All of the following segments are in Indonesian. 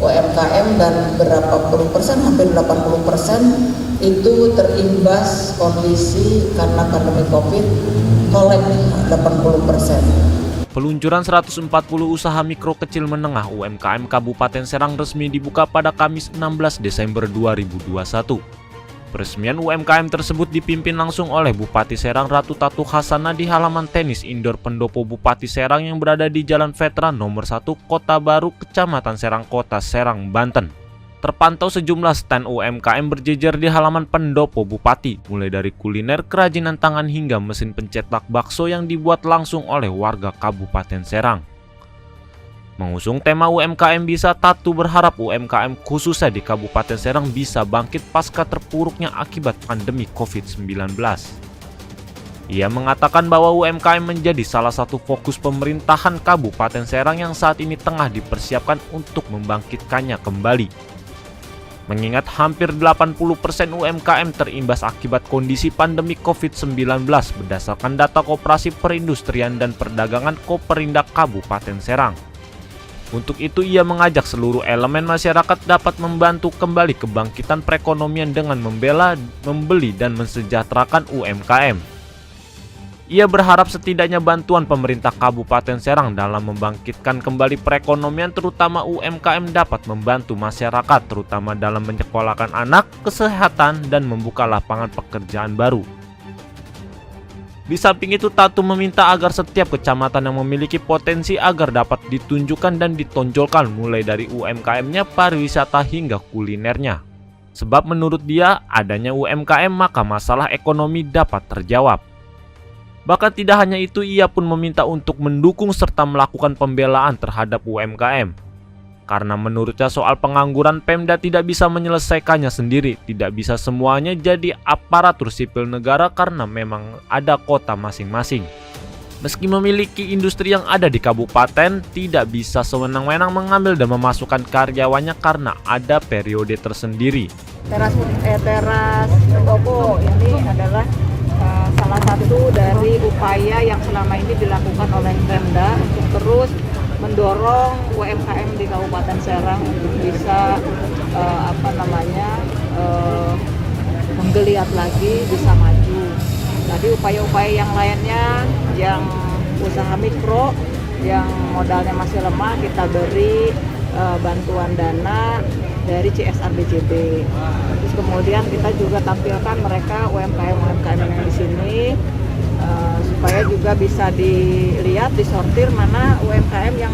UMKM dan berapa puluh persen, hampir 80% itu terimbas kondisi karena pandemi COVID, kolek 80%. Peluncuran 140 usaha mikro kecil menengah UMKM Kabupaten Serang resmi dibuka pada Kamis 16 Desember 2021. Peresmian UMKM tersebut dipimpin langsung oleh Bupati Serang Ratu Tatu Hasana di halaman tenis indoor pendopo Bupati Serang yang berada di Jalan Veteran nomor 1 Kota Baru, Kecamatan Serang, Kota Serang, Banten. Terpantau sejumlah stand UMKM berjejer di halaman pendopo Bupati, mulai dari kuliner, kerajinan tangan hingga mesin pencetak bakso yang dibuat langsung oleh warga Kabupaten Serang. Mengusung tema UMKM Bisa, Tatu berharap UMKM khususnya di Kabupaten Serang bisa bangkit pasca terpuruknya akibat pandemi COVID-19. Ia mengatakan bahwa UMKM menjadi salah satu fokus pemerintahan Kabupaten Serang yang saat ini tengah dipersiapkan untuk membangkitkannya kembali. Mengingat hampir 80% UMKM terimbas akibat kondisi pandemi COVID-19 berdasarkan data Koperasi Perindustrian dan Perdagangan Koperindak Kabupaten Serang. Untuk itu ia mengajak seluruh elemen masyarakat dapat membantu kembali kebangkitan perekonomian dengan membeli dan mensejahterakan UMKM. Ia berharap setidaknya bantuan pemerintah Kabupaten Serang dalam membangkitkan kembali perekonomian terutama UMKM dapat membantu masyarakat terutama dalam menyekolahkan anak, kesehatan, dan membuka lapangan pekerjaan baru. Di samping itu, Tatu meminta agar setiap kecamatan yang memiliki potensi agar dapat ditunjukkan dan ditonjolkan mulai dari UMKM-nya, pariwisata hingga kulinernya. Sebab menurut dia, adanya UMKM maka masalah ekonomi dapat terjawab. Bahkan tidak hanya itu, ia pun meminta untuk mendukung serta melakukan pembelaan terhadap UMKM. Karena menurutnya soal pengangguran Pemda tidak bisa menyelesaikannya sendiri, tidak bisa semuanya jadi aparatur sipil negara karena memang ada kota masing-masing. Meski memiliki industri yang ada di kabupaten, tidak bisa sewenang-wenang mengambil dan memasukkan karyawannya karena ada periode tersendiri. Teras pendopo ini adalah salah satu dari upaya yang selama ini dilakukan oleh Pemda untuk terus mendorong UMKM di Kabupaten Serang untuk bisa menggeliat lagi, bisa maju. Tadi upaya-upaya yang lainnya yang usaha mikro yang modalnya masih lemah kita beri bantuan dana dari CSR BJB. Terus kemudian kita juga tampilkan mereka UMKM yang di sini supaya juga bisa dilihat, disortir mana UMKM yang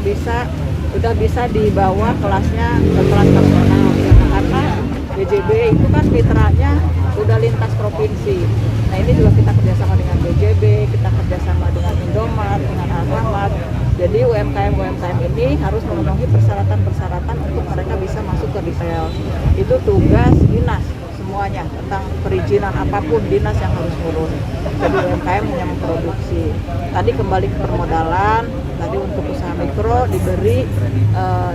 sudah bisa dibawa kelasnya ke kelas nasional. Ya, karena BJB itu kan mitranya udah lintas provinsi. Nah ini juga kita kerjasama dengan BJB, kita kerjasama dengan Indomaret, dengan Alfamart. Jadi UMKM ini harus memenuhi persyaratan-persyaratan untuk mereka bisa masuk ke retail. Itu tugas dinas semuanya, tentang perizinan apapun dinas yang harus turun. Jadi UMKM hanya memproduksi. Tadi kembali ke permodalan, tadi untuk usaha mikro diberi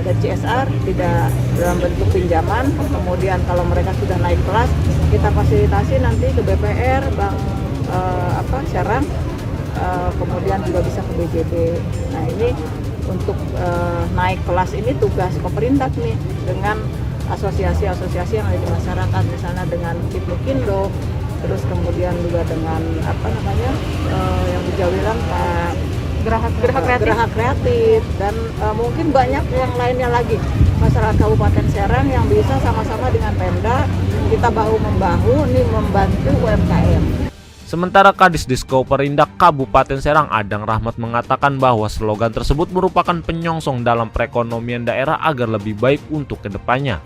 dari CSR tidak dalam bentuk pinjaman. Kemudian kalau mereka sudah naik kelas, kita fasilitasi nanti ke BPR, Bank Serang. Kemudian juga bisa ke BJB. Nah ini untuk naik kelas ini tugas pemerintah nih dengan asosiasi-asosiasi yang ada di masyarakat, misalnya dengan Kindo, terus kemudian juga dengan yang dijawilan Pak Geraha Kreatif dan mungkin banyak yang lainnya lagi masyarakat Kabupaten Serang yang bisa sama-sama dengan Pemda kita bahu-membahu nih membantu UMKM. Sementara Kadis Diskoperindak Kabupaten Serang Adang Rahmat mengatakan bahwa slogan tersebut merupakan penyongsong dalam perekonomian daerah agar lebih baik untuk kedepannya.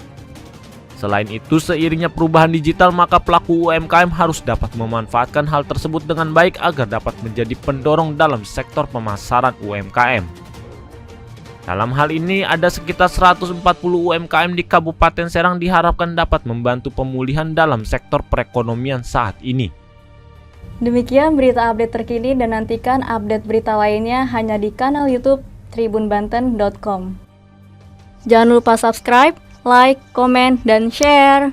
Selain itu, seiringnya perubahan digital maka pelaku UMKM harus dapat memanfaatkan hal tersebut dengan baik agar dapat menjadi pendorong dalam sektor pemasaran UMKM. Dalam hal ini, ada sekitar 140 UMKM di Kabupaten Serang diharapkan dapat membantu pemulihan dalam sektor perekonomian saat ini. Demikian berita update terkini dan nantikan update berita lainnya hanya di kanal YouTube tribunbanten.com. Jangan lupa subscribe, like, komen, dan share.